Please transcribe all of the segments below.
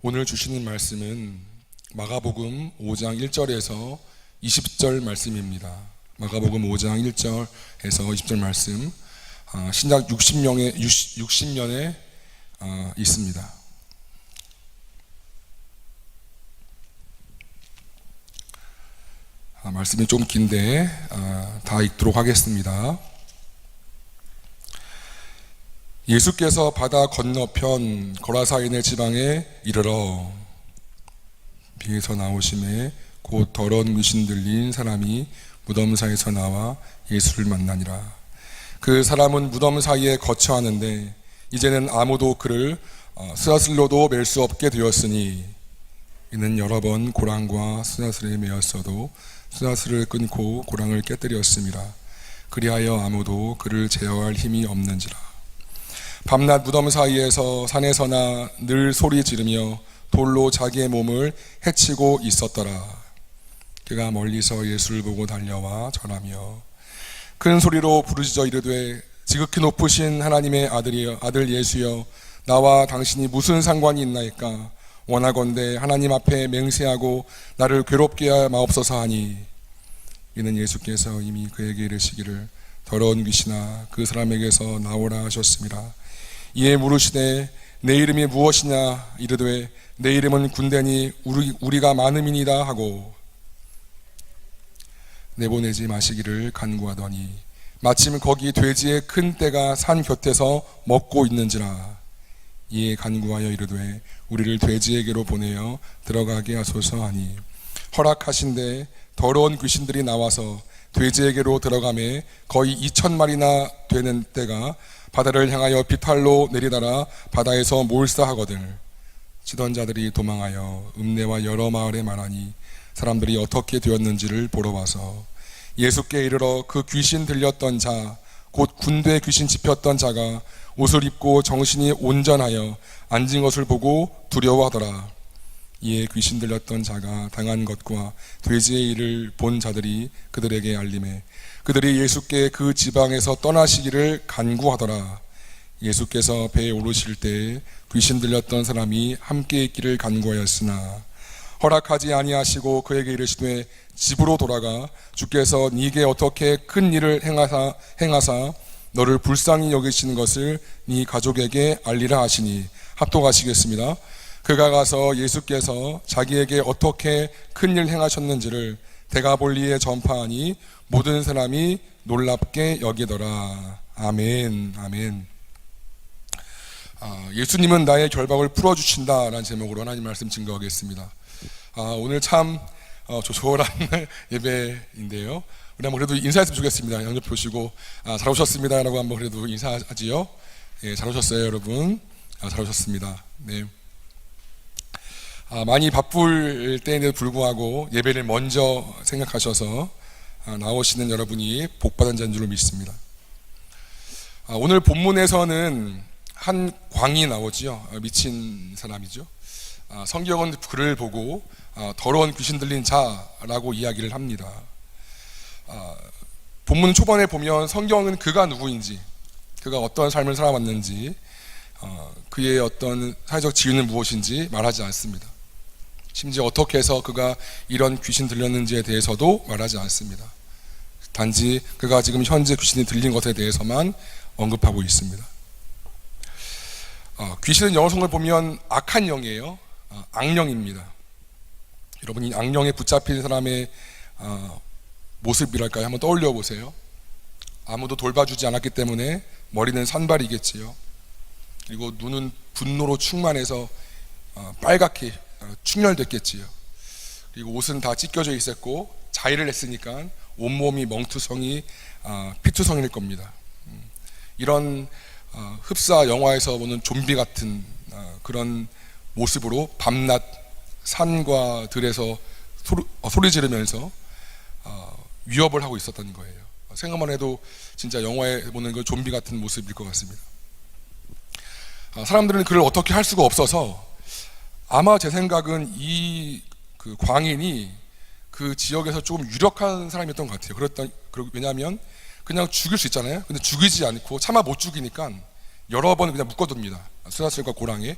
오늘 주시는 말씀은 마가복음 5장 1절에서 20절 말씀입니다. 마가복음 5장 1절에서 20절 말씀, 신약 60년에 있습니다. 말씀이 좀 긴데 다 읽도록 하겠습니다. 예수께서 바다 건너편 거라사인의 지방에 이르러 비에서 나오심에 곧 더러운 귀신 들린 사람이 무덤 사이에서 나와 예수를 만나니라. 그 사람은 무덤 사이에 거처하는데 이제는 아무도 그를 스야슬로도 맬 수 없게 되었으니 이는 여러 번 고랑과 스야슬에 매었어도 스야슬을 끊고 고랑을 깨뜨렸음이라. 그리하여 아무도 그를 제어할 힘이 없는지라. 밤낮 무덤 사이에서 산에서나 늘 소리 지르며 돌로 자기의 몸을 해치고 있었더라. 그가 멀리서 예수를 보고 달려와 절하며 큰 소리로 부르짖어 이르되 지극히 높으신 하나님의 아들 예수여, 나와 당신이 무슨 상관이 있나이까? 원하건대 하나님 앞에 맹세하고 나를 괴롭게 하여 마옵소서 하니, 이는 예수께서 이미 그에게 이르시기를 더러운 귀신아 그 사람에게서 나오라 하셨습니다. 이에 물으시되 내 이름이 무엇이냐? 이르되 내 이름은 군대니 우리가 많음이니이다 하고 내보내지 마시기를 간구하더니 마침 거기 돼지의 큰 떼가 산 곁에서 먹고 있는지라. 이에 간구하여 이르되 우리를 돼지에게로 보내어 들어가게 하소서 하니 허락하신데 더러운 귀신들이 나와서 돼지에게로 들어가매 거의 2,000마리나 되는 떼가 바다를 향하여 비탈로 내리다라 바다에서 몰사하거늘 치던 자들이 도망하여 읍내와 여러 마을에 말하니 사람들이 어떻게 되었는지를 보러 와서 예수께 이르러 그 귀신 들렸던 자 곧 군대 귀신 짚혔던 자가 옷을 입고 정신이 온전하여 앉은 것을 보고 두려워하더라. 이에 귀신 들렸던 자가 당한 것과 돼지의 일을 본 자들이 그들에게 알림해 그들이 예수께 그 지방에서 떠나시기를 간구하더라. 예수께서 배에 오르실 때에 귀신 들렸던 사람이 함께 있기를 간구하였으나 허락하지 아니하시고 그에게 이르시되 집으로 돌아가 주께서 네게 어떻게 큰 일을 행하사 너를 불쌍히 여기시는 것을 네 가족에게 알리라 하시니 합독하시겠습니다. 그가 가서 예수께서 자기에게 어떻게 큰 일 행하셨는지를 데가볼리에 전파하니 모든 사람이 놀랍게 여기더라. 아멘. 아멘. 예수님은 나의 결박을 풀어주신다 라는 제목으로 하나님 말씀 증거하겠습니다. 오늘 참 조촐한 예배인데요. 우리 한번 그래도 인사했으면 좋겠습니다. 양옆 보시고 잘 오셨습니다 라고 한번 그래도 인사하지요. 예, 잘 오셨어요 여러분. 잘 오셨습니다. 네. 많이 바쁠 때에도 불구하고 예배를 먼저 생각하셔서 나오시는 여러분이 복받은 자인 줄 믿습니다. 오늘 본문에서는 한 광이 나오지요. 미친 사람이죠. 성경은 그를 보고 더러운 귀신 들린 자라고 이야기를 합니다. 본문 초반에 보면 성경은 그가 누구인지, 그가 어떤 삶을 살아왔는지, 그의 어떤 사회적 지위는 무엇인지 말하지 않습니다. 심지어 어떻게 해서 그가 이런 귀신 들렸는지에 대해서도 말하지 않습니다. 단지 그가 지금 현재 귀신이 들린 것에 대해서만 언급하고 있습니다. 귀신은 영어 성경을 보면 악한 영이에요. 악령입니다. 여러분이 악령에 붙잡힌 사람의 모습이랄까요? 한번 떠올려 보세요. 아무도 돌봐주지 않았기 때문에 머리는 산발이겠지요. 그리고 눈은 분노로 충만해서 빨갛게 충혈됐겠지요. 그리고 옷은 다 찢겨져 있었고 자해를 했으니까 온몸이 멍투성이 피투성일 겁니다. 이런 흡사 영화에서 보는 좀비 같은 그런 모습으로 밤낮 산과 들에서 소리 지르면서 위협을 하고 있었던 거예요. 생각만 해도 진짜 영화에 보는 그 좀비 같은 모습일 것 같습니다. 사람들은 그를 어떻게 할 수가 없어서 아마 제 생각은 그 광인이 그 지역에서 조금 유력한 사람이었던 것 같아요. 왜냐하면 그냥 죽일 수 있잖아요. 근데 죽이지 않고 차마 못 죽이니까 여러 번 그냥 묶어둡니다. 수사슬과 고랑에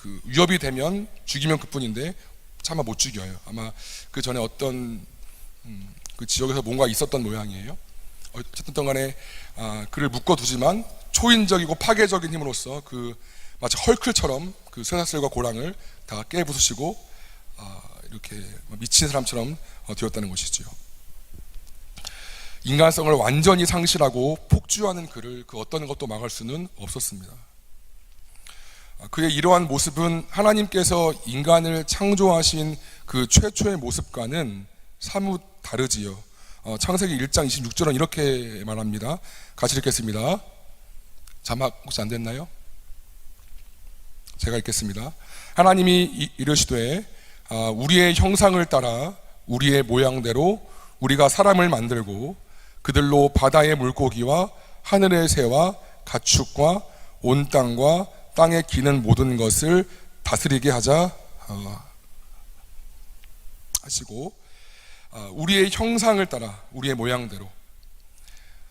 그 위협이 되면 죽이면 그뿐인데 차마 못 죽여요. 아마 그 전에 어떤 그 지역에서 뭔가 있었던 모양이에요. 어쨌든 간에 그를 묶어두지만 초인적이고 파괴적인 힘으로써 그 마치 헐크처럼 그 쇠사슬과 고랑을 다 깨부수시고 이렇게 미친 사람처럼 되었다는 것이죠. 인간성을 완전히 상실하고 폭주하는 그를 그 어떤 것도 막을 수는 없었습니다. 그의 이러한 모습은 하나님께서 인간을 창조하신 그 최초의 모습과는 사뭇 다르지요. 창세기 1장 26절은 이렇게 말합니다. 같이 읽겠습니다. 자막 혹시 안 됐나요? 제가 읽겠습니다. 하나님이 이르시되 우리의 형상을 따라 우리의 모양대로 우리가 사람을 만들고 그들로 바다의 물고기와 하늘의 새와 가축과 온 땅과 땅에 기는 모든 것을 다스리게 하자 하시고, 우리의 형상을 따라 우리의 모양대로,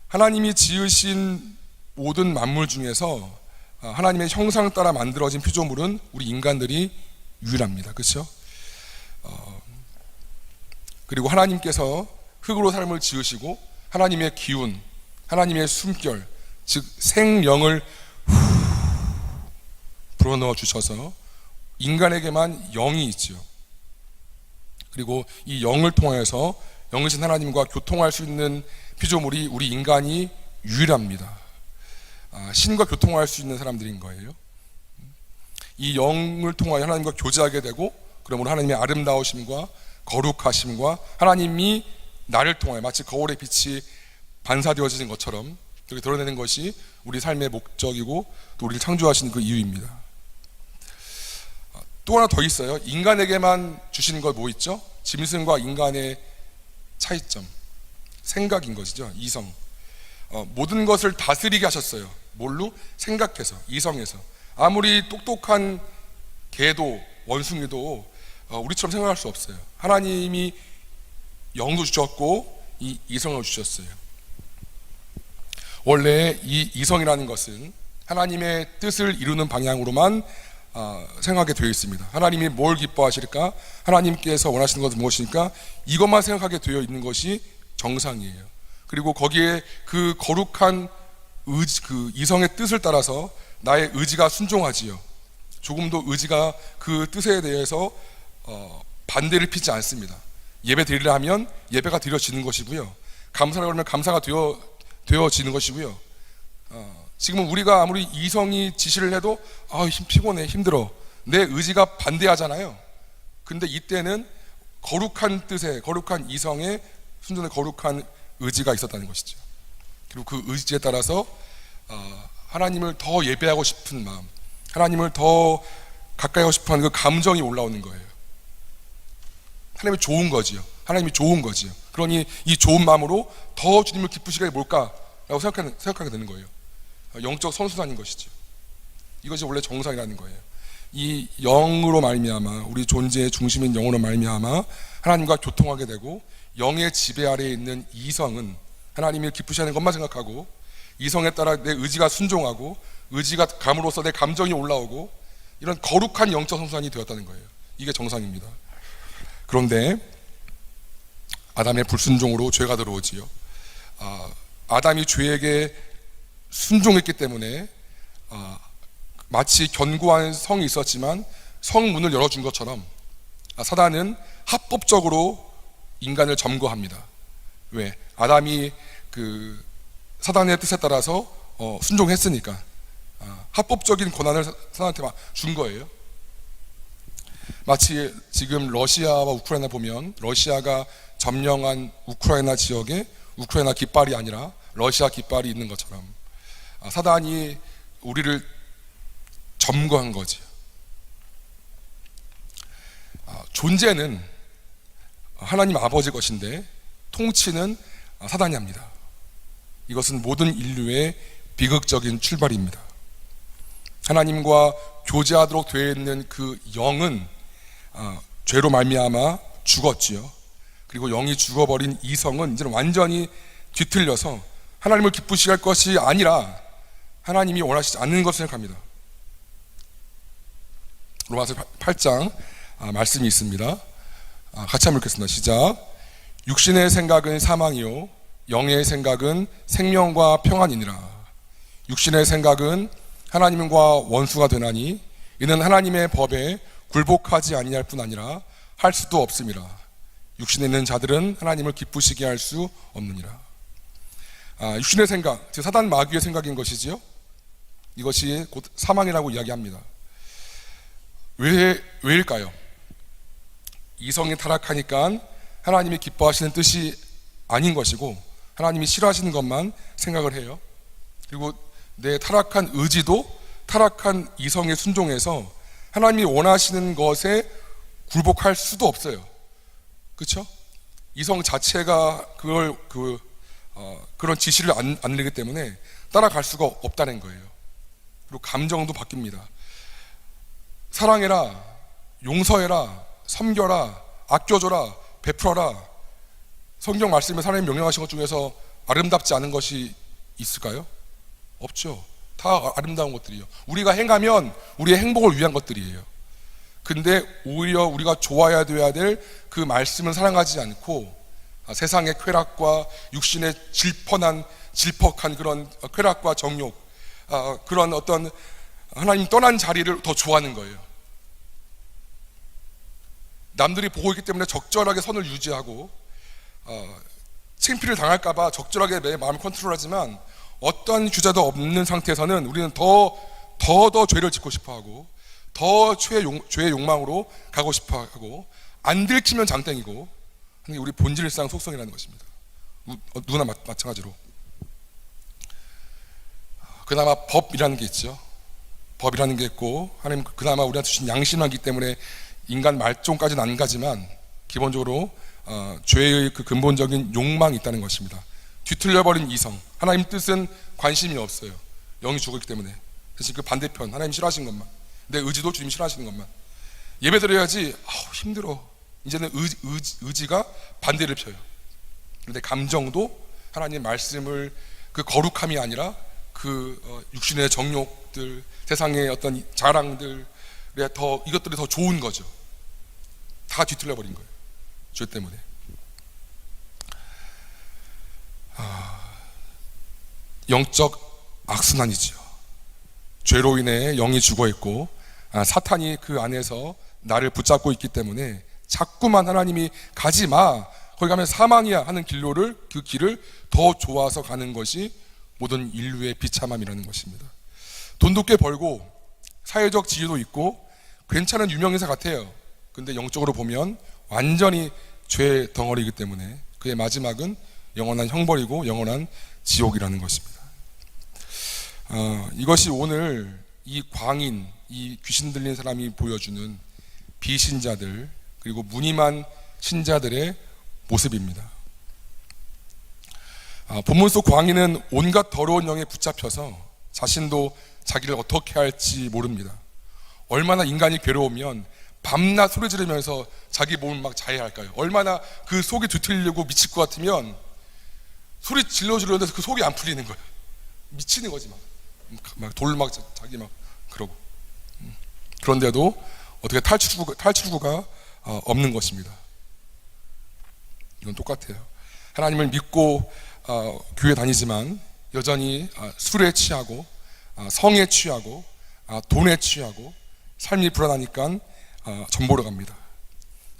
하나님이 지으신 모든 만물 중에서 하나님의 형상을 따라 만들어진 피조물은 우리 인간들이 유일합니다. 그렇죠? 그리고 하나님께서 흙으로 삶을 지으시고 하나님의 기운, 하나님의 숨결, 즉 생명을 불어넣어 주셔서 인간에게만 영이 있죠. 그리고 이 영을 통해서 영이신 하나님과 교통할 수 있는 피조물이 우리 인간이 유일합니다. 신과 교통할 수 있는 사람들인 거예요. 이 영을 통하여 하나님과 교제하게 되고, 그러므로 하나님의 아름다우심과 거룩하심과 하나님이 나를 통하여 마치 거울의 빛이 반사되어지는 것처럼 그렇게 드러내는 것이 우리 삶의 목적이고 또 우리를 창조하신 그 이유입니다. 또 하나 더 있어요. 인간에게만 주시는 것 뭐 있죠? 짐승과 인간의 차이점, 생각인 것이죠. 이성. 모든 것을 다스리게 하셨어요. 뭘로? 생각해서, 이성에서. 아무리 똑똑한 개도 원숭이도 우리처럼 생각할 수 없어요. 하나님이 영도 주셨고 이 이성을 주셨어요. 원래 이 이성이라는 것은 하나님의 뜻을 이루는 방향으로만 생각하게 되어 있습니다. 하나님이 뭘 기뻐하실까? 하나님께서 원하시는 것은 무엇이니까? 이것만 생각하게 되어 있는 것이 정상이에요. 그리고 거기에 그 거룩한 그 이성의 뜻을 따라서 나의 의지가 순종하지요. 조금도 의지가 그 뜻에 대해서 반대를 피지 않습니다. 예배 드리려 하면 예배가 드려지는 것이고요. 감사를 하면 감사가 되어지는 것이고요. 지금은 우리가 아무리 이성이 지시를 해도 피곤해, 힘들어, 내 의지가 반대하잖아요. 근데 이때는 거룩한 뜻에, 거룩한 이성에 순전히 거룩한 의지가 있었다는 것이죠. 그리고 그 의지에 따라서 하나님을 더 예배하고 싶은 마음, 하나님을 더 가까이 하고 싶어하는 그 감정이 올라오는 거예요. 하나님이 좋은 거지요. 하나님이 좋은 거지요. 그러니 이 좋은 마음으로 더 주님을 기쁘시게 뭘까라고 생각하게 되는 거예요. 영적 선순환인 것이죠. 이것이 원래 정상이라는 거예요. 이 영으로 말미암아, 우리 존재의 중심인 영으로 말미암아 하나님과 교통하게 되고, 영의 지배 아래에 있는 이성은 하나님이 기쁘시하는 것만 생각하고, 이성에 따라 내 의지가 순종하고, 의지가 감으로써 내 감정이 올라오고, 이런 거룩한 영적 선순환이 되었다는 거예요. 이게 정상입니다. 그런데 아담의 불순종으로 죄가 들어오지요. 아담이 죄에게 순종했기 때문에 마치 견고한 성이 있었지만 성문을 열어준 것처럼 사단은 합법적으로 인간을 점거합니다. 왜? 아담이 그 사단의 뜻에 따라서 순종했으니까 합법적인 권한을 사단한테 준 거예요. 마치 지금 러시아와 우크라이나 보면, 러시아가 점령한 우크라이나 지역에 우크라이나 깃발이 아니라 러시아 깃발이 있는 것처럼 사단이 우리를 점거한 거지. 존재는 하나님 아버지 것인데 통치는 사단이 합니다. 이것은 모든 인류의 비극적인 출발입니다. 하나님과 교제하도록 되어 있는 그 영은 죄로 말미암아 죽었지요. 그리고 영이 죽어버린 이성은 이제는 완전히 뒤틀려서 하나님을 기쁘시게 할 것이 아니라 하나님이 원하시지 않는 것을 생각합니다. 로마서 8장 말씀이 있습니다. 같이 한번 읽겠습니다. 시작. 육신의 생각은 사망이요 영의 생각은 생명과 평안이니라. 육신의 생각은 하나님과 원수가 되나니 이는 하나님의 법에 굴복하지 아니할 뿐 아니라 할 수도 없음이라. 육신에 있는 자들은 하나님을 기쁘시게 할 수 없느니라. 육신의 생각, 즉 사단 마귀의 생각인 것이지요. 이것이 곧 사망이라고 이야기합니다. 왜일까요? 이성이 타락하니까 하나님이 기뻐하시는 뜻이 아닌 것이고 하나님이 싫어하시는 것만 생각을 해요. 그리고 내 타락한 의지도 타락한 이성에 순종해서 하나님이 원하시는 것에 굴복할 수도 없어요. 그렇죠? 이성 자체가 그런 지시를 안 내기 때문에 따라갈 수가 없다는 거예요. 그리고 감정도 바뀝니다. 사랑해라, 용서해라, 섬겨라, 아껴줘라, 베풀어라. 성경 말씀에 하나님 명령하신 것 중에서 아름답지 않은 것이 있을까요? 없죠. 다 아름다운 것들이에요. 우리가 행하면 우리의 행복을 위한 것들이에요. 근데 오히려 우리가 좋아야 돼야 될 그 말씀을 사랑하지 않고 세상의 쾌락과 육신의 질퍽한 그런 쾌락과 정욕, 그런 어떤 하나님 떠난 자리를 더 좋아하는 거예요. 남들이 보고 있기 때문에 적절하게 선을 유지하고 창피를 당할까봐 적절하게 내 마음을 컨트롤하지만 어떠한 규제도 없는 상태에서는 우리는 더 죄를 짓고 싶어하고 더 죄의 욕망으로 가고 싶어하고 안 들키면 장땡이고 하는 게 우리 본질상 속성이라는 것입니다. 누구나 마찬가지로. 그나마 법이라는 게 있죠. 법이라는 게 있고 하나님 그나마 우리한테 주신 양심하기 때문에 인간 말종까지는 안 가지만 기본적으로 죄의 그 근본적인 욕망이 있다는 것입니다. 뒤틀려버린 이성, 하나님 뜻은 관심이 없어요. 영이 죽었기 때문에. 대신 그 반대편, 하나님 싫어하시는 것만, 내 의지도 주님 싫어하시는 것만 예배 드려야지. 힘들어. 이제는 의지가 반대를 펴요. 그런데 감정도 하나님 말씀을 그 거룩함이 아니라 그 육신의 정욕들, 세상의 어떤 자랑들, 이것들이 더 좋은 거죠. 다 뒤틀려버린 거예요. 죄 때문에. 영적 악순환이죠. 죄로 인해 영이 죽어있고 사탄이 그 안에서 나를 붙잡고 있기 때문에 자꾸만 하나님이 가지마, 거기 가면 사망이야 하는 그 길을 더 좋아서 가는 것이 모든 인류의 비참함이라는 것입니다. 돈도 꽤 벌고 사회적 지위도 있고 괜찮은 유명인사 같아요. 근데 영적으로 보면 완전히 죄 덩어리이기 때문에 그의 마지막은 영원한 형벌이고 영원한 지옥이라는 것입니다. 이것이 오늘 이 광인, 이 귀신 들린 사람이 보여주는 비신자들 그리고 무늬만 신자들의 모습입니다. 본문 속 광인은 온갖 더러운 영에 붙잡혀서 자신도 자기를 어떻게 할지 모릅니다. 얼마나 인간이 괴로우면 밤낮 소리 지르면서 자기 몸을 막 자해할까요? 얼마나 그 속이 뒤틀리고 미칠 것 같으면 소리 질러주려는데 그 속이 안 풀리는 거예요. 미치는 거지 막 돌 막 자기 막 그러고. 그런데도 어떻게 탈출구가 없는 것입니다. 이건 똑같아요. 하나님을 믿고 교회 다니지만 여전히 술에 취하고 성에 취하고 돈에 취하고 삶이 불안하니까 점 보러 갑니다.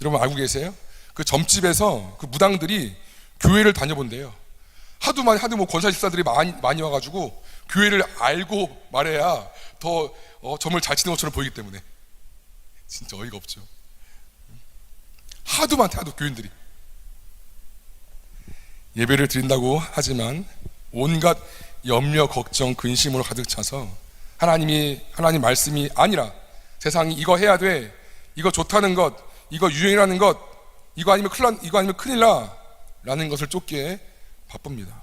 여러분 알고 계세요? 그 점집에서 그 무당들이 교회를 다녀본대요. 하도 권사 집사들이 많이 와가지고 교회를 알고 말해야 더 점을 잘 치는 것처럼 보이기 때문에. 진짜 어이가 없죠. 하도 교인들이 예배를 드린다고 하지만 온갖 염려, 걱정, 근심으로 가득 차서 하나님 말씀이 아니라 세상이 이거 해야 돼, 이거 좋다는 것, 이거 유행이라는 것, 이거 아니면 큰일 나 라는 것을 쫓기에 바쁩니다.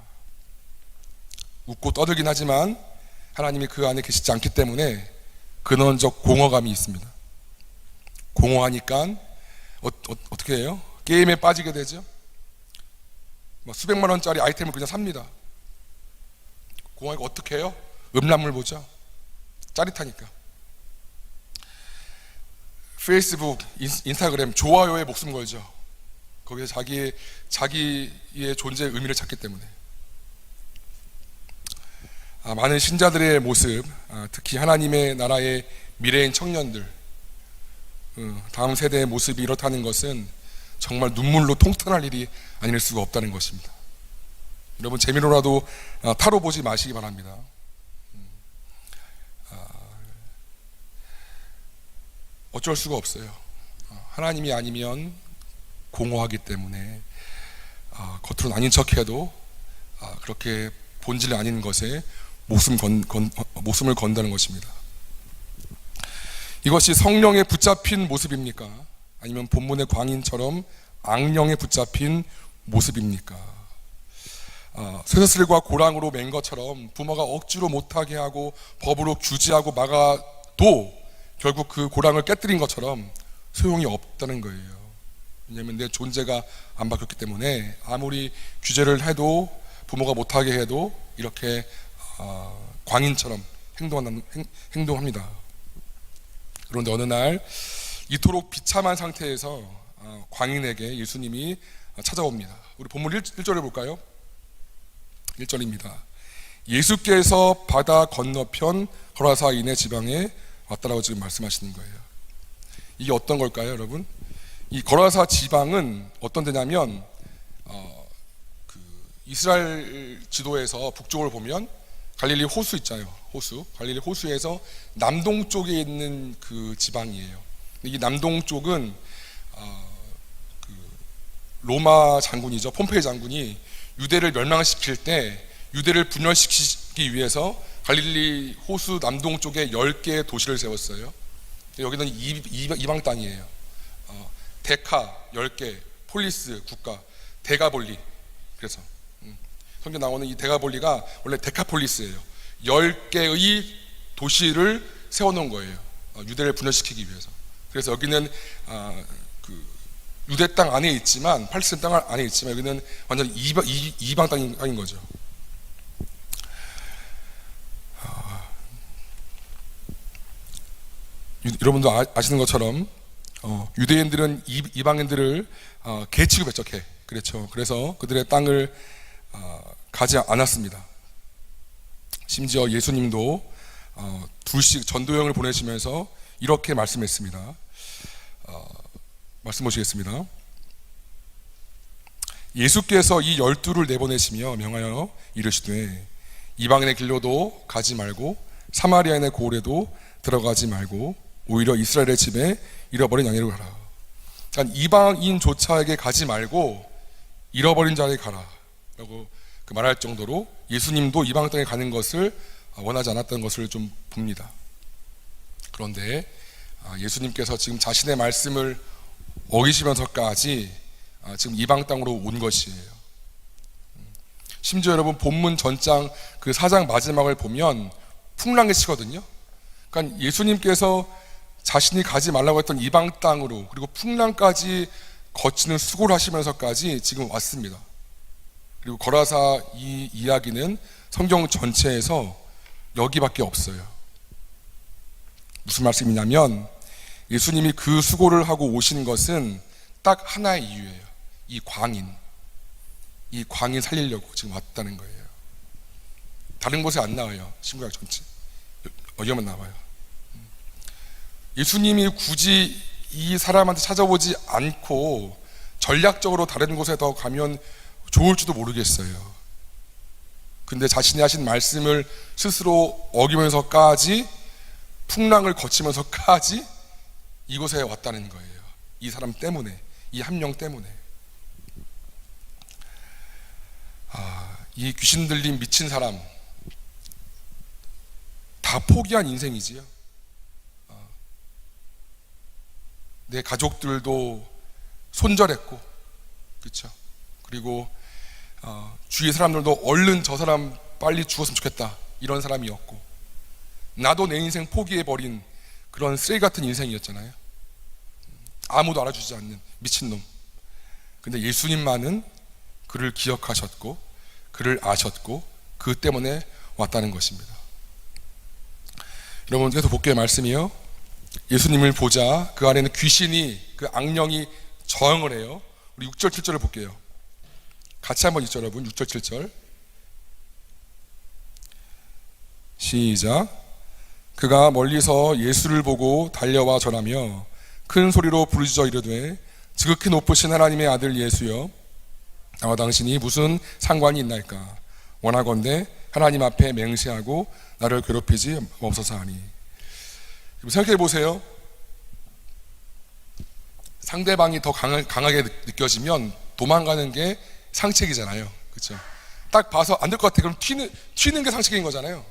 웃고 떠들긴 하지만 하나님이 그 안에 계시지 않기 때문에 근원적 공허감이 있습니다. 공허하니까 어떻게 해요? 게임에 빠지게 되죠. 수백만 원짜리 아이템을 그냥 삽니다. 공허하니까 어떻게 해요? 음란물 보죠. 짜릿하니까. 페이스북, 인스타그램 좋아요에 목숨 걸죠. 거기서 자기의 존재의 의미를 찾기 때문에. 많은 신자들의 모습, 특히 하나님의 나라의 미래인 청년들, 다음 세대의 모습이 이렇다는 것은 정말 눈물로 통탄할 일이 아닐 수가 없다는 것입니다. 여러분, 재미로라도 타로 보지 마시기 바랍니다. 어쩔 수가 없어요. 하나님이 아니면 공허하기 때문에 겉으로는 아닌 척해도 그렇게 본질 아닌 것에 목숨을 건다는 것입니다. 이것이 성령에 붙잡힌 모습입니까? 아니면 본문의 광인처럼 악령에 붙잡힌 모습입니까? 쇠사슬과 고랑으로 맨 것처럼 부모가 억지로 못하게 하고 법으로 규제하고 막아도 결국 그 고랑을 깨뜨린 것처럼 소용이 없다는 거예요. 왜냐하면 내 존재가 안 바뀌었기 때문에 아무리 규제를 해도 부모가 못하게 해도 이렇게 광인처럼 행동합니다. 그런데 어느 날 이토록 비참한 상태에서 광인에게 예수님이 찾아옵니다. 우리 본문 1절을 볼까요? 1절입니다. 예수께서 바다 건너편 거라사 이네 지방에 왔다라고 지금 말씀하시는 거예요. 이게 어떤 걸까요, 여러분? 이 거라사 지방은 어떤 데냐면 이스라엘 지도에서 북쪽을 보면 갈릴리 호수 있잖아요. 갈릴리 호수에서 남동쪽에 있는 그 지방이에요. 이 남동쪽은 로마 장군이죠. 폼페이 장군이 유대를 멸망시킬 때 유대를 분열시키기 위해서 갈릴리 호수 남동쪽에 10개의 도시를 세웠어요. 여기는 이방 땅이에요. 데카 10개, 폴리스 국가, 데가볼리. 그래서 성경 나오는 이 데가볼리가 원래 데카폴리스예요. 10개의 도시를 세워놓은 거예요. 유대를 분열시키기 위해서. 그래서 여기는 유대 땅 안에 있지만, 팔레스타인 땅 안에 있지만 여기는 완전 이방 땅인 거죠. 여러분도 아시는 것처럼 유대인들은 이방인들을 개 취급했죠. 개. 그렇죠. 그래서 그들의 땅을 가지 않았습니다. 심지어 예수님도 둘씩 전도여행을 보내시면서 이렇게 말씀했습니다. 말씀 보시겠습니다. 예수께서 이 12를 내보내시며 명하여 이르시되 이방인의 길로도 가지 말고 사마리아인의 고을에도 들어가지 말고 오히려 이스라엘의 집에 잃어버린 양이로 가라. 그러니까 이방인조차에게 가지 말고 잃어버린 자에게 가라 라고 말할 정도로 예수님도 이방 땅에 가는 것을 원하지 않았던 것을 좀 봅니다. 그런데 예수님께서 지금 자신의 말씀을 어기시면서까지 지금 이방 땅으로 온 것이에요. 심지어 여러분 본문 전장 그 4장 마지막을 보면 풍랑이 치거든요. 그러니까 예수님께서 자신이 가지 말라고 했던 이방 땅으로 그리고 풍랑까지 거치는 수고를 하시면서까지 지금 왔습니다. 그리고 거라사 이 이야기는 성경 전체에서 여기밖에 없어요. 무슨 말씀이냐면 예수님이 그 수고를 하고 오신 것은 딱 하나의 이유예요. 이 광인 살리려고 지금 왔다는 거예요. 다른 곳에 안 나와요. 신구약 전체. 여기만 나와요. 예수님이 굳이 이 사람한테 찾아오지 않고 전략적으로 다른 곳에 더 가면 좋을지도 모르겠어요. 근데 자신이 하신 말씀을 스스로 어기면서까지 풍랑을 거치면서까지 이곳에 왔다는 거예요. 이 사람 때문에, 이 한 명 때문에. 이 귀신 들린 미친 사람 다 포기한 인생이지요. 내 가족들도 손절했고, 그렇죠. 그리고 주위 사람들도 얼른 저 사람 빨리 죽었으면 좋겠다 이런 사람이었고, 나도 내 인생 포기해버린 그런 쓰레기 같은 인생이었잖아요. 아무도 알아주지 않는 미친놈. 근데 예수님만은 그를 기억하셨고 그를 아셨고 그 때문에 왔다는 것입니다. 여러분 계속 볼게요. 말씀이요. 예수님을 보자 그 안에는 귀신이, 그 악령이 저항을 해요. 우리 6절 7절을 볼게요. 같이 한번 읽죠 여러분. 6절 7절 시작. 그가 멀리서 예수를 보고 달려와 절하며 큰 소리로 부르짖어 이르되 지극히 높으신 하나님의 아들 예수여, 나와 당신이 무슨 상관이 있나이까? 원하건대 하나님 앞에 맹세하고 나를 괴롭히지 맙소서 하니. 생각해 보세요. 상대방이 더 강하게 느껴지면 도망가는 게 상책이잖아요. 그렇죠? 딱 봐서 안 될 것 같아. 그럼 튀는 게 상책인 거잖아요.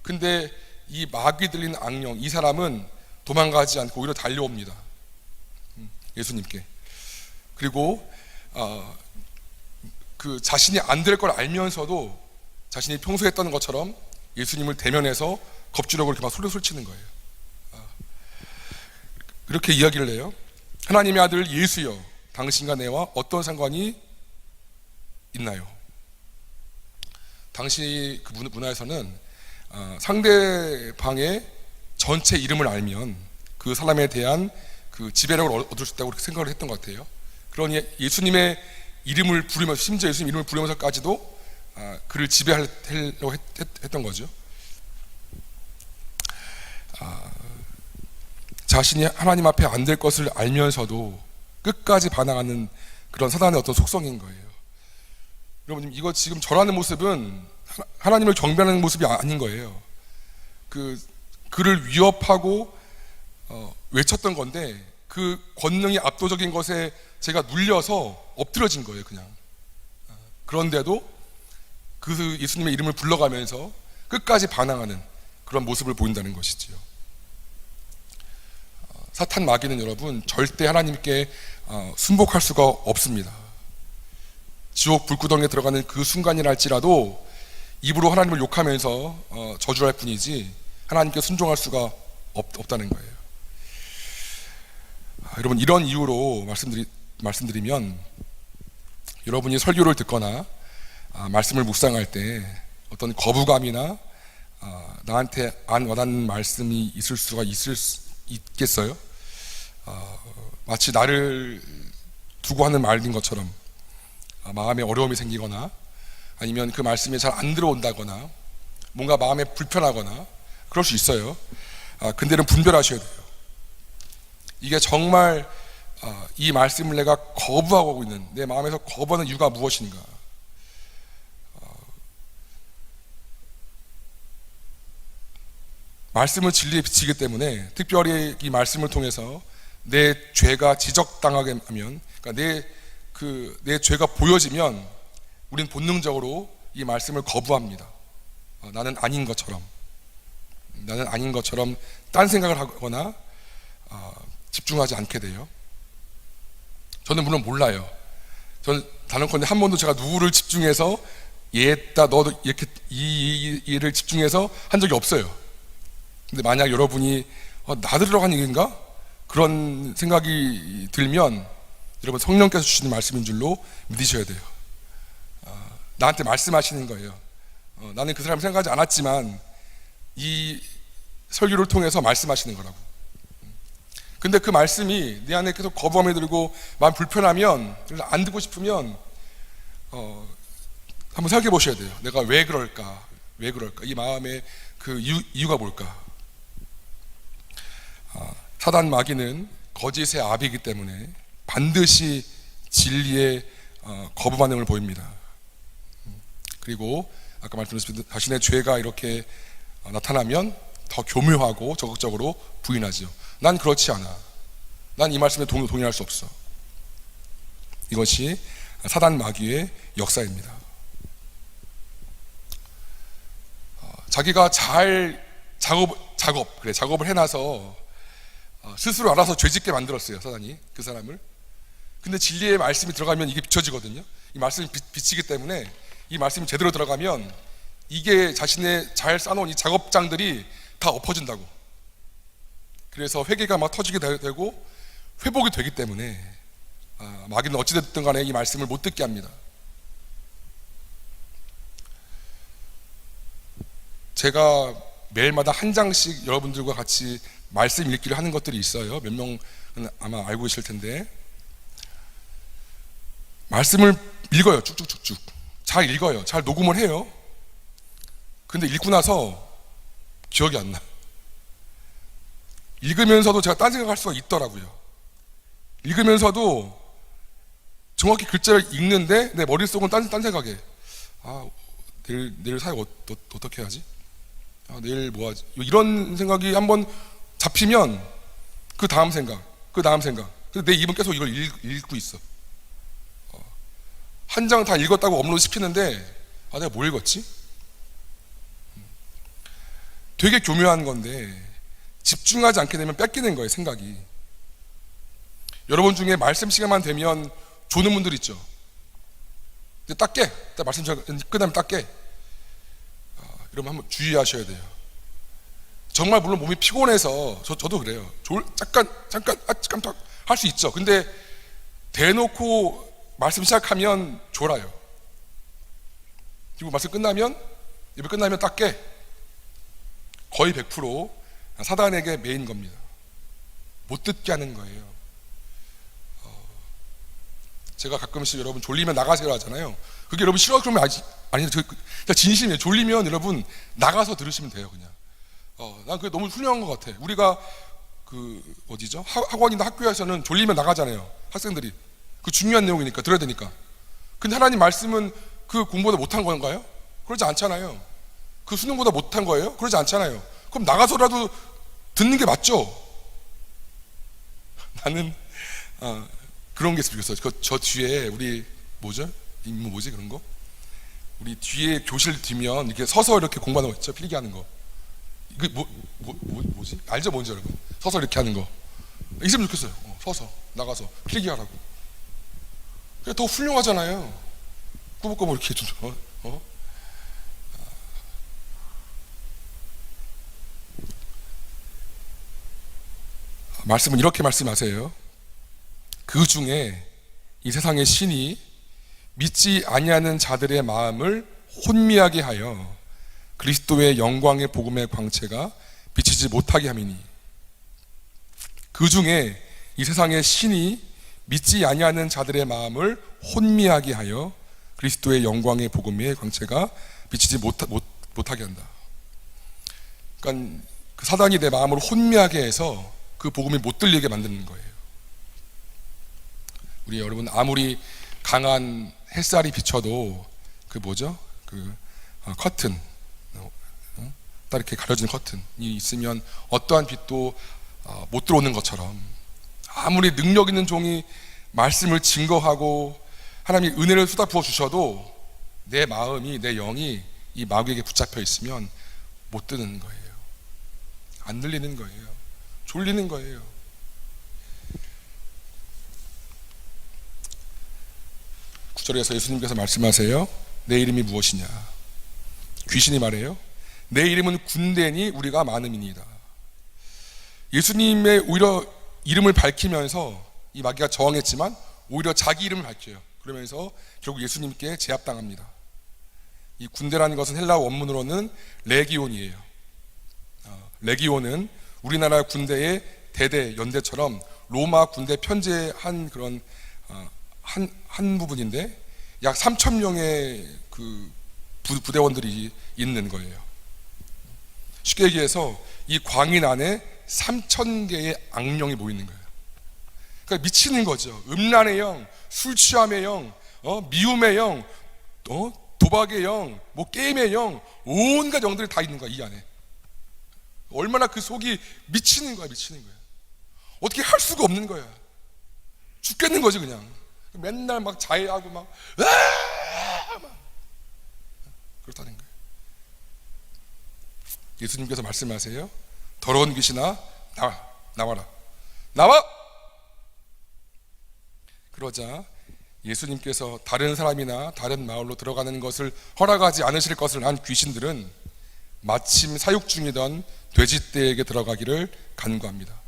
근데 이 마귀 들린 악령, 이 사람은 도망가지 않고 오히려 달려옵니다. 예수님께. 그리고 그 자신이 안 될 걸 알면서도 자신이 평소에 했던 것처럼 예수님을 대면해서 겁주려고 이렇게 막 소리를 치는 거예요. 그렇게 이야기를 해요. 하나님의 아들 예수여, 당신과 내와 어떤 상관이 있나요? 당시 그 문화에서는 상대방의 전체 이름을 알면 그 사람에 대한 그 지배력을 얻을 수 있다고 그렇게 생각을 했던 것 같아요. 그러니 예수님의 이름을 부르면서, 심지어 예수님 이름을 부르면서까지도 그를 지배하려고 했던 거죠. 자신이 하나님 앞에 안 될 것을 알면서도 끝까지 반항하는 그런 사단의 어떤 속성인 거예요. 여러분, 이거 지금 절하는 모습은 하나님을 경배하는 모습이 아닌 거예요. 그를 위협하고 외쳤던 건데 그 권능이 압도적인 것에 제가 눌려서 엎드려진 거예요, 그냥. 그런데도 그 예수님의 이름을 불러가면서 끝까지 반항하는 그런 모습을 보인다는 것이지요. 사탄 마귀는 여러분 절대 하나님께 순복할 수가 없습니다. 지옥 불구덩이에 들어가는 그 순간이랄지라도 입으로 하나님을 욕하면서 저주할 뿐이지 하나님께 순종할 수가 없다는 거예요. 여러분, 이런 이유로 말씀드리면 여러분이 설교를 듣거나 말씀을 묵상할 때 어떤 거부감이나 나한테 안 와닿는 말씀이 있겠어요? 마치 나를 두고 하는 말인 것처럼 마음에 어려움이 생기거나 아니면 그 말씀이 잘 안 들어온다거나 뭔가 마음에 불편하거나 그럴 수 있어요. 근데는 분별하셔야 돼요. 이게 정말 이 말씀을 내가 거부하고 있는, 내 마음에서 거부하는 이유가 무엇인가? 말씀은 진리에 비치기 때문에 특별히 이 말씀을 통해서 내 죄가 지적당하게 하면, 그러니까 내 죄가 보여지면 우리는 본능적으로 이 말씀을 거부합니다. 나는 아닌 것처럼 딴 생각을 하거나 집중하지 않게 돼요. 저는 물론 몰라요. 저는 단언컨대 한 번도 제가 누구를 집중해서 얘다 너도 이렇게 이 일을 집중해서 한 적이 없어요. 근데 만약 여러분이 나 들으라고 한 얘기인가? 그런 생각이 들면 여러분 성령께서 주시는 말씀인 줄로 믿으셔야 돼요. 나한테 말씀하시는 거예요. 나는 그 사람 생각하지 않았지만 이 설교를 통해서 말씀하시는 거라고. 근데 그 말씀이 내 안에 계속 거부감이 들고 마음 불편하면, 안 듣고 싶으면 한번 생각해 보셔야 돼요. 내가 왜 그럴까? 이 마음의 그 이유가 뭘까? 사단 마귀는 거짓의 아비이기 때문에 반드시 진리의 거부 반응을 보입니다. 그리고 아까 말씀드렸듯이 자신의 죄가 이렇게 나타나면 더 교묘하고 적극적으로 부인하죠. 난 그렇지 않아. 난 이 말씀에 동의할 수 없어. 이것이 사단 마귀의 역사입니다. 자기가 잘 작업을 해놔서 스스로 알아서 죄짓게 만들었어요, 사단이 그 사람을. 근데 진리의 말씀이 들어가면 이게 비춰지거든요. 이 말씀이 비치기 때문에 이 말씀이 제대로 들어가면 이게 자신의 잘 쌓아놓은 이 작업장들이 다 엎어진다고. 그래서 회개가 막 터지게 되고 회복이 되기 때문에 마귀는 어찌됐든 간에 이 말씀을 못 듣게 합니다. 제가 매일마다 한 장씩 여러분들과 같이 말씀 읽기를 하는 것들이 있어요. 몇 명은 아마 알고 계실 텐데, 말씀을 읽어요. 쭉쭉쭉쭉 잘 읽어요. 잘 녹음을 해요. 근데 읽고 나서 기억이 안 나. 읽으면서도 제가 딴 생각할 수가 있더라고요. 읽으면서도 정확히 글자를 읽는데 내 머릿속은 딴 생각해. 내일 사역 어떻게 하지? 내일 뭐 하지? 이런 생각이 한번 잡히면 그 다음 생각. 근데 내 입은 계속 이걸 읽고 있어. 한 장 다 읽었다고 업로드 시키는데 내가 뭐 읽었지? 되게 교묘한 건데 집중하지 않게 되면 뺏기는 거예요, 생각이. 여러분 중에 말씀 시간만 되면 조는 분들 있죠. 근데 딱 깨. 딱 말씀 시간 끝나면 딱 깨. 여러분 한번 주의하셔야 돼요. 정말 물론 몸이 피곤해서 저도 그래요. 잠깐 깜짝 할 수 있죠. 근데 대놓고 말씀 시작하면 졸아요. 그리고 말씀 끝나면 예배 끝나면 딱 깨. 거의 100% 사단에게 매인 겁니다. 못 듣게 하는 거예요. 제가 가끔씩 여러분 졸리면 나가세요 하잖아요. 그게 여러분 싫어 그러면 아니 진심이에요. 졸리면 여러분 나가서 들으시면 돼요. 그냥 난 그게 너무 훌륭한 것 같아. 우리가 어디죠? 학원이나 학교에서는 졸리면 나가잖아요. 학생들이 그 중요한 내용이니까 들어야 되니까. 근데 하나님 말씀은 그 공부보다 못한 건가요? 그러지 않잖아요. 그 수능보다 못한 거예요? 그러지 않잖아요. 그럼 나가서라도 듣는 게 맞죠? 나는 그런 게 있으면 좋겠어요. 저 뒤에 우리 뭐지 그런 거? 우리 뒤에 교실 뒤면 이렇게 서서 이렇게 공부하는 거 있죠? 필기하는 거. 이게 뭐지? 알죠? 뭔지 여러분? 서서 이렇게 하는 거 있으면 좋겠어요. 서서 나가서 필기하라고. 그게 더 훌륭하잖아요. 꾸벅꾸벅 이렇게 좀 말씀은 이렇게 말씀하세요. 그 중에 이 세상의 신이 믿지 아니하는 자들의 마음을 혼미하게 하여 그리스도의 영광의 복음의 광채가 비치지 못하게 함이니, 그 중에 이 세상의 신이 믿지 아니하는 자들의 마음을 혼미하게 하여 그리스도의 영광의 복음의 광채가 비치지 못하게 한다. 그러니까 그 사단이 내 마음을 혼미하게 해서 그 복음이 못 들리게 만드는 거예요. 우리 여러분 아무리 강한 햇살이 비쳐도 커튼, 딱 이렇게 가려진 커튼이 있으면 어떠한 빛도 못 들어오는 것처럼, 아무리 능력 있는 종이 말씀을 증거하고 하나님이 은혜를 쏟아 부어 주셔도 내 마음이, 내 영이 이 마귀에게 붙잡혀 있으면 못 듣는 거예요. 안 들리는 거예요. 졸리는 거예요. 구절에서 예수님께서 말씀하세요. 내 이름이 무엇이냐? 귀신이 말해요. 내 이름은 군대니 우리가 많음이니이다. 예수님의 오히려 이름을 밝히면서 이 마귀가 저항했지만 오히려 자기 이름을 밝혀요. 그러면서 결국 예수님께 제압당합니다. 이 군대라는 것은 헬라어 원문으로는 레기온이에요. 레기온은 우리나라 군대의 대대, 연대처럼 로마 군대 편제한 그런 한 부분인데 약 3,000명의 그 부대원들이 있는 거예요. 쉽게 얘기해서 이 광인 안에 3,000개의 악령이 모이는 거예요. 그러니까 미치는 거죠. 음란의 영, 술 취함의 영, 미움의 영, 도박의 영, 게임의 영, 온갖 영들이 다 있는 거야, 이 안에. 얼마나 그 속이 미치는 거야. 어떻게 할 수가 없는 거야. 죽겠는 거지 그냥. 맨날 막 자해하고 막 그렇다는 거예요. 예수님께서 말씀하세요. 더러운 귀신아 나와라. 나와! 그러자 예수님께서 다른 사람이나 다른 마을로 들어가는 것을 허락하지 않으실 것을 안 귀신들은 마침 사육 중이던 돼지떼에게 들어가기를 간구합니다.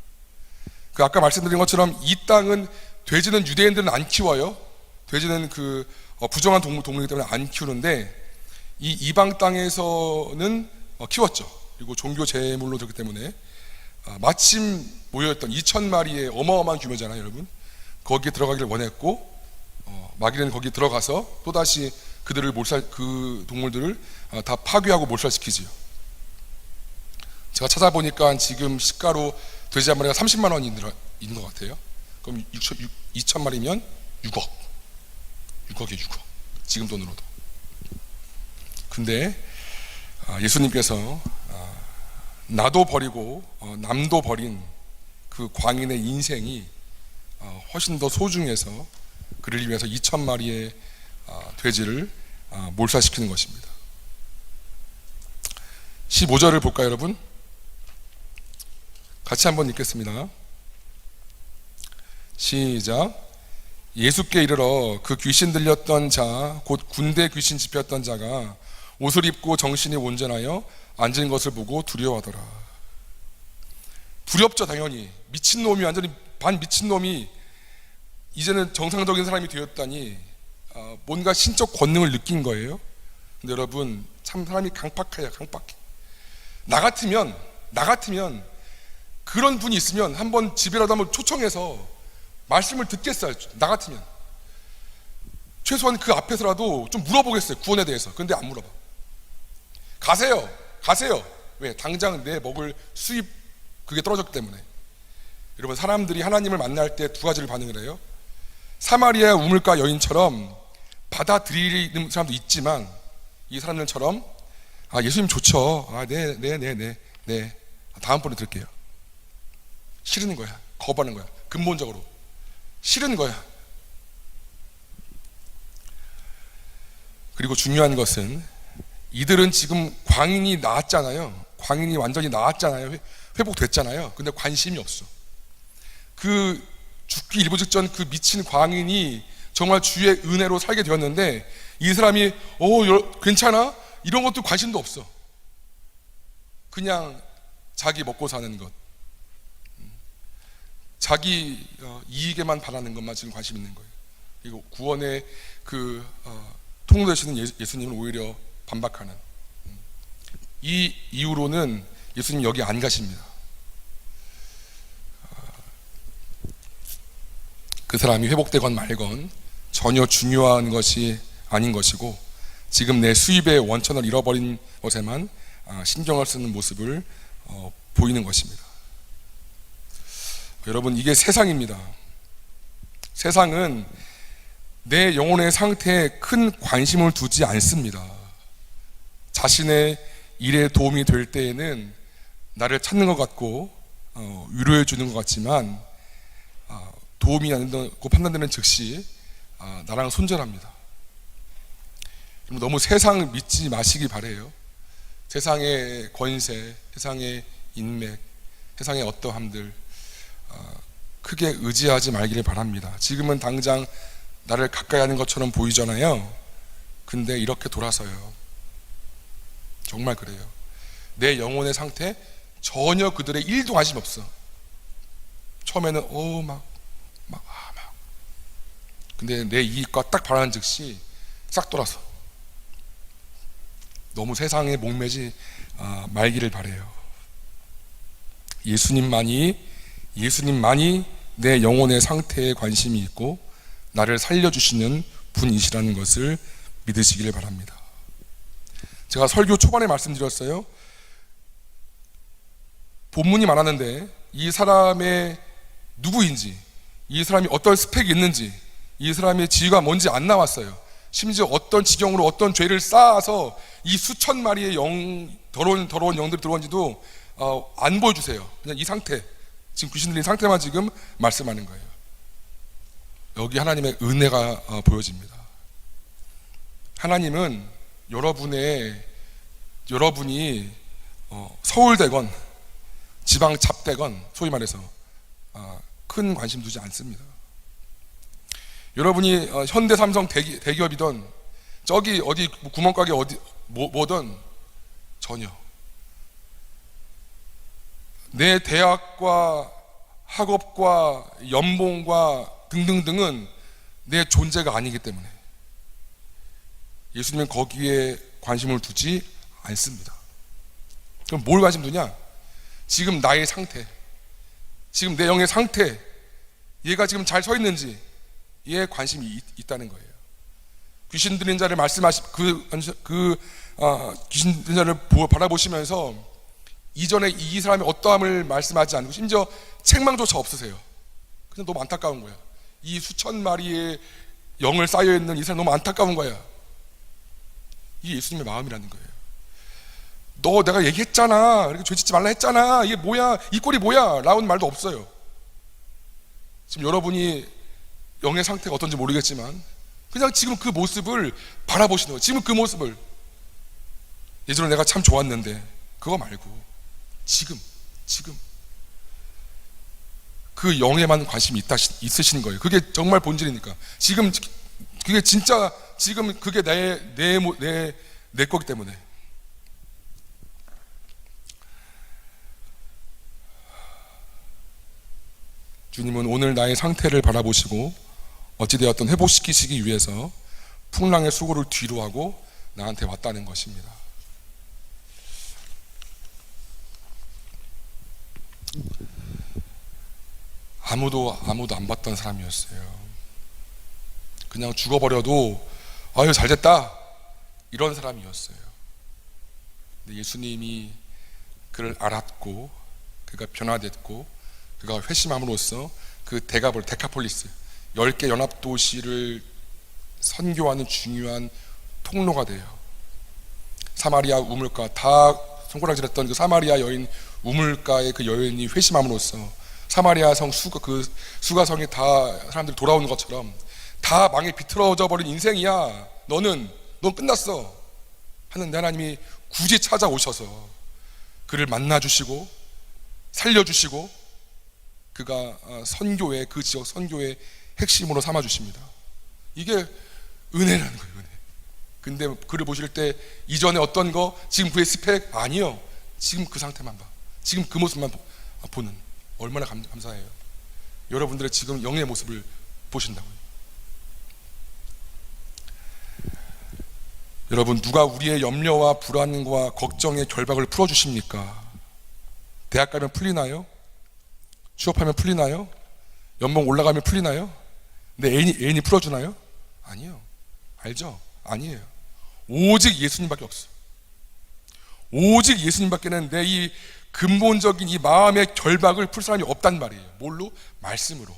아까 말씀드린 것처럼 이 땅은 돼지는 유대인들은 안 키워요. 돼지는 부정한 동물이기 때문에 안 키우는데 이 이방 땅에서는 키웠죠. 그리고 종교 제물로 들기 때문에 마침 모여있던 2,000마리의 어마어마한 규모잖아요, 여러분. 거기에 들어가기를 원했고, 마귀는 거기 들어가서 또다시 그 동물들을 다 파괴하고 몰살시키지요. 제가 찾아보니까 지금 시가로 돼지 한 마리가 30만 원이 있는 것 같아요. 그럼 2,000마리면 6억. 6억에 6억. 지금 돈으로도. 근데 예수님께서 나도 버리고 남도 버린 그 광인의 인생이 훨씬 더 소중해서 그를 위해서 2,000마리의 돼지를 몰살시키는 것입니다. 15절을 볼까요, 여러분? 같이 한번 읽겠습니다. 시작. 예수께 이르러 그 귀신 들렸던 자, 곧 군대 귀신 집혔던 자가 옷을 입고 정신이 온전하여 앉은 것을 보고 두려워하더라. 두렵죠, 당연히. 미친놈이, 완전히 반 미친놈이 이제는 정상적인 사람이 되었다니 뭔가 신적 권능을 느낀 거예요. 근데 여러분, 참 사람이 강팍해요, 강팍해. 나 같으면 그런 분이 있으면 한번 집이라도 한번 초청해서 말씀을 듣겠어요. 나 같으면 최소한 그 앞에서라도 좀 물어보겠어요, 구원에 대해서. 근데 안 물어봐. 가세요. 왜? 당장 내 먹을 수입 그게 떨어졌기 때문에. 여러분, 사람들이 하나님을 만날 때 두 가지를 반응을 해요. 사마리아 우물가 여인처럼 받아들이는 사람도 있지만, 이 사람들처럼 예수님 좋죠. 네. 다음번에 들을게요. 싫은 거야. 거부하는 거야. 근본적으로 싫은 거야. 그리고 중요한 것은 이들은 지금 광인이 나았잖아요. 광인이 완전히 나았잖아요. 회복됐잖아요. 근데 관심이 없어. 그 죽기 일부 직전 그 미친 광인이 정말 주의 은혜로 살게 되었는데, 이 사람이 괜찮아? 이런 것도 관심도 없어. 그냥 자기 먹고 사는 것, 자기 이익에만 바라는 것만 지금 관심 있는 거예요. 그리고 구원의 그 통로되시는 예수님을 오히려 반박하는. 이 이후로는 예수님 여기 안 가십니다. 그 사람이 회복되건 말건 전혀 중요한 것이 아닌 것이고, 지금 내 수입의 원천을 잃어버린 것에만 신경을 쓰는 모습을 보이는 것입니다. 여러분, 이게 세상입니다. 세상은 내 영혼의 상태에 큰 관심을 두지 않습니다. 자신의 일에 도움이 될 때에는 나를 찾는 것 같고 위로해 주는 것 같지만, 도움이 안 된다고 판단되는 즉시 나랑 손절합니다. 너무 세상 믿지 마시기 바래요. 세상의 권세, 세상의 인맥, 세상의 어떠함들 크게 의지하지 말기를 바랍니다. 지금은 당장 나를 가까이 하는 것처럼 보이잖아요. 근데 이렇게 돌아서요. 정말 그래요. 내 영혼의 상태 전혀 그들의 일도 관심 없어. 처음에는 근데 내 이익과 딱 바라는 즉시 싹 돌아서. 너무 세상에 목매지 말기를 바래요. 예수님만이 내 영혼의 상태에 관심이 있고 나를 살려주시는 분이시라는 것을 믿으시기를 바랍니다. 제가 설교 초반에 말씀드렸어요. 본문이 많았는데 이 사람의 누구인지, 이 사람이 어떤 스펙이 있는지, 이 사람의 지위가 뭔지 안 나왔어요. 심지어 어떤 지경으로 어떤 죄를 쌓아서 이 수천 마리의 더러운 영들이 들어온지도 안 보여주세요. 그냥 이 상태, 지금 귀신 들린 상태만 지금 말씀하는 거예요. 여기 하나님의 은혜가 보여집니다. 하나님은 여러분이 서울대건 지방 잡대건 소위 말해서 큰 관심 두지 않습니다. 여러분이 현대 삼성 대기업이든 저기 어디 구멍가게 뭐든 전혀 내 대학과 학업과 연봉과 등등등은 내 존재가 아니기 때문에 예수님은 거기에 관심을 두지 않습니다. 그럼 뭘 관심 두냐? 지금 나의 상태, 지금 내 영의 상태, 얘가 지금 잘 서 있는지 얘에 관심이 있다는 거예요. 귀신 들린 자를 귀신 들린 자를 바라보시면서 이전에 이 사람이 어떠함을 말씀하지 않고 심지어 책망조차 없으세요. 그냥 너무 안타까운 거야. 이 수천 마리의 영을 쌓여있는 이 사람 너무 안타까운 거야. 이게 예수님의 마음이라는 거예요. 너 내가 얘기했잖아, 이렇게 죄 짓지 말라 했잖아, 이게 뭐야, 이 꼴이 뭐야 라는 말도 없어요. 지금 여러분이 영의 상태가 어떤지 모르겠지만 그냥 지금 그 모습을 바라보시는 거예요. 지금 그 모습을, 예전에 내가 참 좋았는데 그거 말고 지금 그 영에만 관심이 있으신 거예요. 그게 정말 본질이니까. 지금 그게 진짜 지금 그게 내 거기 때문에. 주님은 오늘 나의 상태를 바라보시고 어찌되었든 회복시키시기 위해서 풍랑의 수고를 뒤로 하고 나한테 왔다는 것입니다. 아무도 안 봤던 사람이었어요. 그냥 죽어버려도 아유 잘됐다 이런 사람이었어요. 근데 예수님이 그를 알았고 그가 변화됐고 그가 회심함으로써 그 데카폴리스 10개 연합도시를 선교하는 중요한 통로가 돼요. 사마리아 우물가, 다 손가락질했던 그 사마리아 여인 우물가의 그 여인이 회심함으로써 사마리아 성 수가성이 다 사람들이 돌아오는 것처럼 다 망에 비틀어져 버린 인생이야, 넌 끝났어 하는데 하나님이 굳이 찾아오셔서 그를 만나주시고 살려주시고 그가 선교의 그 지역 선교의 핵심으로 삼아주십니다. 이게 은혜라는 거예요, 은혜. 근데 그를 보실 때 이전에 어떤 거, 지금 그의 스펙 아니요, 지금 그 상태만 봐, 지금 그 모습만 보는, 얼마나 감사해요. 여러분들의 지금 영의 모습을 보신다고요. 여러분, 누가 우리의 염려와 불안과 걱정의 결박을 풀어주십니까? 대학 가면 풀리나요? 취업하면 풀리나요? 연봉 올라가면 풀리나요? 근데 애인이 풀어주나요? 아니요. 알죠? 아니에요. 오직 예수님밖에 없어. 오직 예수님밖에는 내 이 근본적인 이 마음의 결박을 풀 사람이 없단 말이에요. 뭘로? 말씀으로.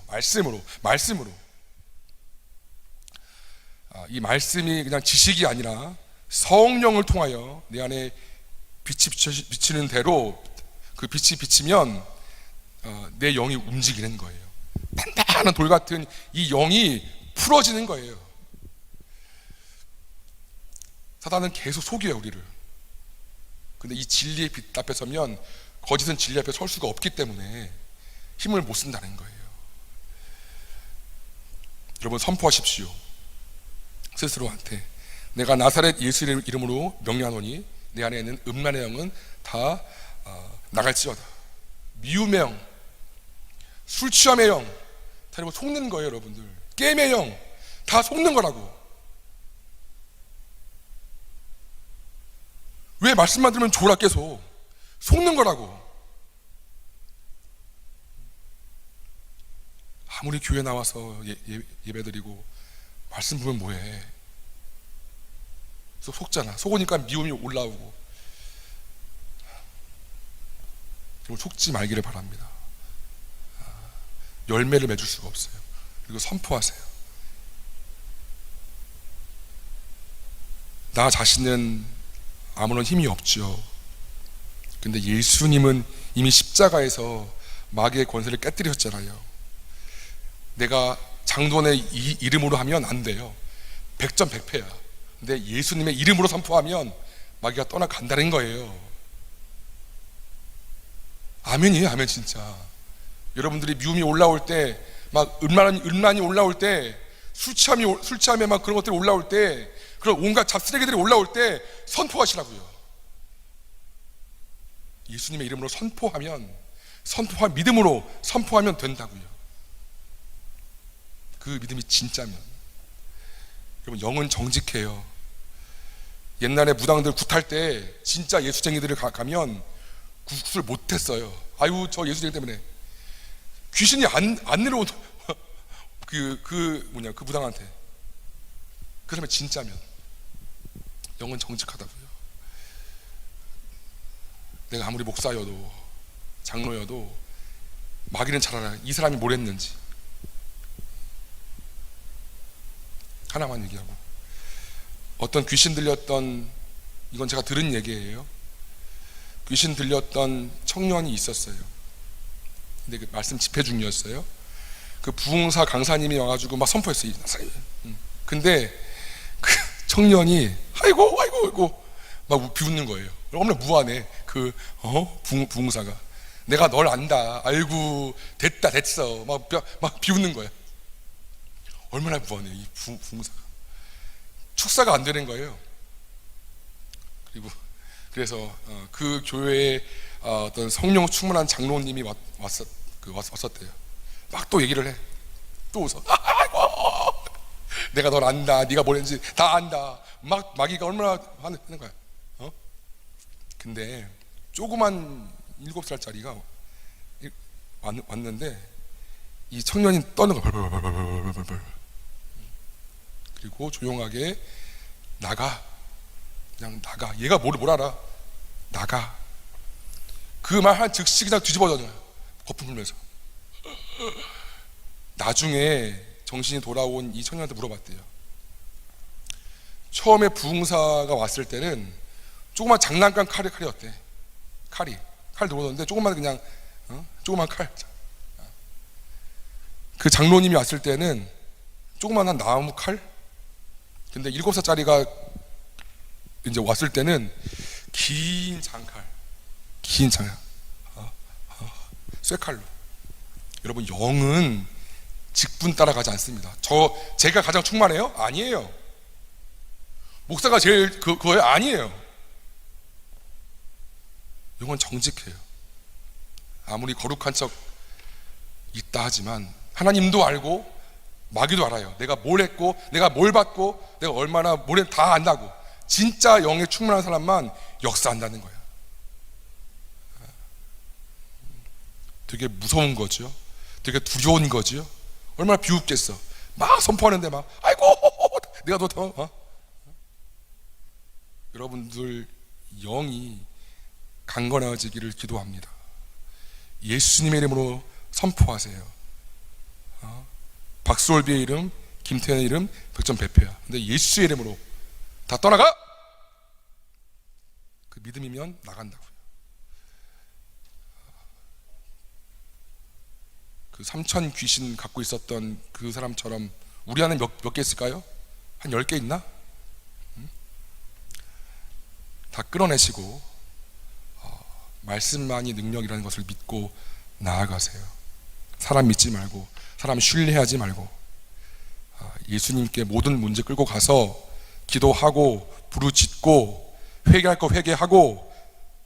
이 말씀이 그냥 지식이 아니라 성령을 통하여 내 안에 빛이 비치는 대로 그 빛이 비치면 내 영이 움직이는 거예요. 단단한 돌 같은 이 영이 풀어지는 거예요. 사단은 계속 속여요, 우리를. 근데 이 진리의 빛 앞에 서면 거짓은 진리 앞에 설 수가 없기 때문에 힘을 못 쓴다는 거예요. 여러분, 선포하십시오. 스스로한테 내가 나사렛 예수 이름으로 명령하노니 내 안에 있는 음란의 영은 다 나갈지어다. 미움의 영, 술 취함의 영, 다 이거 속는 거예요. 여러분들, 게임의 영, 다 속는 거라고. 왜 말씀만 들으면 졸아 계속 속는 거라고. 아무리 교회 나와서 예배드리고 말씀 보면 뭐해, 속잖아. 속으니까 미움이 올라오고. 속지 말기를 바랍니다. 열매를 맺을 수가 없어요. 그리고 선포하세요. 나 자신은 아무런 힘이 없죠. 근데 예수님은 이미 십자가에서 마귀의 권세를 깨뜨리셨잖아요. 내가 장도원의 이름으로 하면 안 돼요. 100점 100패야. 근데 예수님의 이름으로 선포하면 마귀가 떠나간다는 거예요. 아멘이에요, 아멘. 진짜 여러분들이 미움이 올라올 때, 막 음란이 올라올 때, 술취함에 막 그런 것들이 올라올 때, 그런 온갖 잡쓰레기들이 올라올 때 선포하시라고요. 예수님의 이름으로 믿음으로 선포하면 된다고요. 그 믿음이 진짜면. 여러분, 영은 정직해요. 옛날에 무당들 굿할 때 진짜 예수쟁이들을 가면 굿을 못했어요. 아유, 저 예수쟁이 때문에 귀신이 안 내려온 그 무당한테. 그 사람이 진짜면 영은 정직하다고요. 내가 아무리 목사여도 장로여도 마귀는 잘 알아. 이 사람이 뭘 했는지. 하나만 얘기하고, 어떤 귀신 들렸던, 이건 제가 들은 얘기예요. 귀신 들렸던 청년이 있었어요. 근데 그 말씀 집회 중이었어요. 그 부흥사 강사님이 와가지고 막 선포했어요. 근데 그 청년이 아이고 막 비웃는 거예요. 얼마나 무안해. 부흥사가 내가 널 안다. 아이고 됐어. 막 비웃는 거야. 얼마나 무안해 이 부흥사가. 축사가 안 되는 거예요. 그래서 그 교회에 어떤 성령 충만한 장로님이 왔었대요. 막 또 얘기를 해. 또 웃어. 아이고 내가 널 안다. 네가 뭘 했는지 다 안다. 막 마귀가 얼마나 하는 거야. 근데 조그만 7살짜리가 왔는데 이 청년이 떠는 거야. 벌벌벌벌벌벌. 그리고 조용하게 나가. 그냥 나가. 얘가 뭘 알아. 나가. 그 말 한 즉시 그냥 뒤집어져요. 거품 불면서. 나중에 정신이 돌아온 이 청년한테 물어봤대요. 처음에 부흥사가 왔을 때는 조그만 장난감 칼이었대. 칼 들고 오는데 조그만 그냥 조그만 칼. 그 장로님이 왔을 때는 조그만한 나무 칼. 근데 7살짜리가 이제 왔을 때는 긴 장칼, 쇠칼로. 여러분, 영은 직분 따라가지 않습니다. 제가 가장 충만해요? 아니에요. 목사가 제일 그거예요? 아니에요. 영은 정직해요. 아무리 거룩한 척 있다 하지만 하나님도 알고 마귀도 알아요. 내가 뭘 했고 내가 뭘 받고 내가 얼마나 뭘 했 다 안다고. 진짜 영에 충만한 사람만 역사한다는 거야. 되게 무서운 거죠. 되게 두려운 거죠. 얼마나 비웃겠어. 막 선포하는데 막 아이고 내가 더 여러분들 영이 강건해지기를 기도합니다. 예수님의 이름으로 선포하세요. 박수올비의 이름, 김태현의 이름, 백전백패야. 근데 예수의 이름으로 다 떠나가! 그 믿음이면 나간다고요. 그 3천 귀신 갖고 있었던 그 사람처럼 우리 안에 몇 개 있을까요? 한 10개 있나? 다 끌어내시고 말씀만이 능력이라는 것을 믿고 나아가세요. 사람 믿지 말고, 사람 신뢰하지 말고, 예수님께 모든 문제 끌고 가서 기도하고 부르짖고 회개할 거 회개하고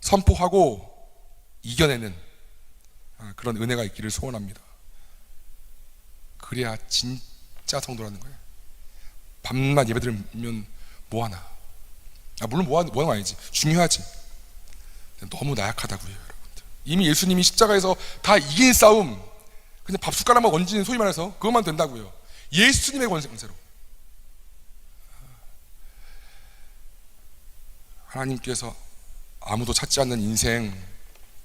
선포하고 이겨내는 그런 은혜가 있기를 소원합니다. 그래야 진짜 성도라는 거예요. 밤낮 예배드리면 뭐하나. 물론 뭐하는 건 아니지. 중요하지. 너무 나약하다고요, 여러분들. 이미 예수님이 십자가에서 다 이긴 싸움, 그냥 밥 숟가락만 얹는, 소위 말해서 그것만 된다고요. 예수님의 권세로. 하나님께서 아무도 찾지 않는 인생,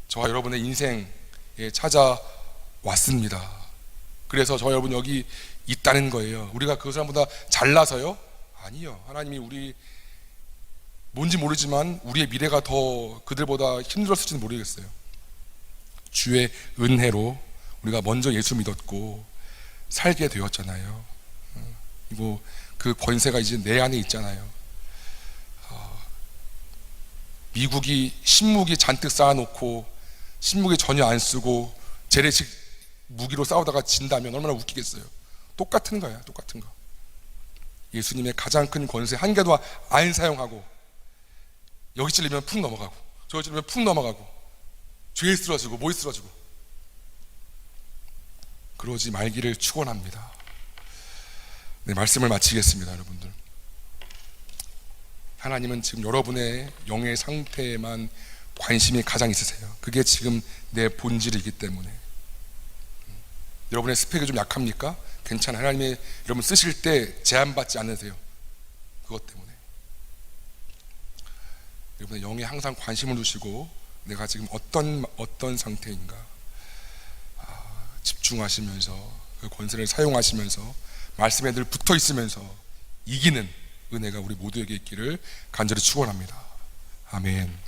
저와 여러분의 인생에 찾아왔습니다. 그래서 저와 여러분 여기 있다는 거예요. 우리가 그 사람보다 잘나서요? 아니요. 하나님이 우리 뭔지 모르지만 우리의 미래가 더 그들보다 힘들었을지는 모르겠어요. 주의 은혜로 우리가 먼저 예수 믿었고 살게 되었잖아요. 그리고 그 권세가 이제 내 안에 있잖아요. 미국이 신무기 잔뜩 쌓아놓고 신무기 전혀 안 쓰고 재래식 무기로 싸우다가 진다면 얼마나 웃기겠어요. 똑같은 거야, 똑같은 거. 예수님의 가장 큰 권세 한 개도 안 사용하고 여기 찔리면 푹 넘어가고 저기 찔리면 푹 넘어가고 죄에 쓰러지고 뭐에 쓰러지고 그러지 말기를 축원합니다. 네, 말씀을 마치겠습니다. 여러분들, 하나님은 지금 여러분의 영의 상태에만 관심이 가장 있으세요. 그게 지금 내 본질이기 때문에 여러분의 스펙이 좀 약합니까? 괜찮아요. 하나님이 여러분 쓰실 때 제한받지 않으세요. 그것 때문에 여러분의 영에 항상 관심을 두시고 내가 지금 어떤 상태인가 집중하시면서 그 권세를 사용하시면서 말씀에 늘 붙어 있으면서 이기는 은혜가 우리 모두에게 있기를 간절히 축원합니다. 아멘.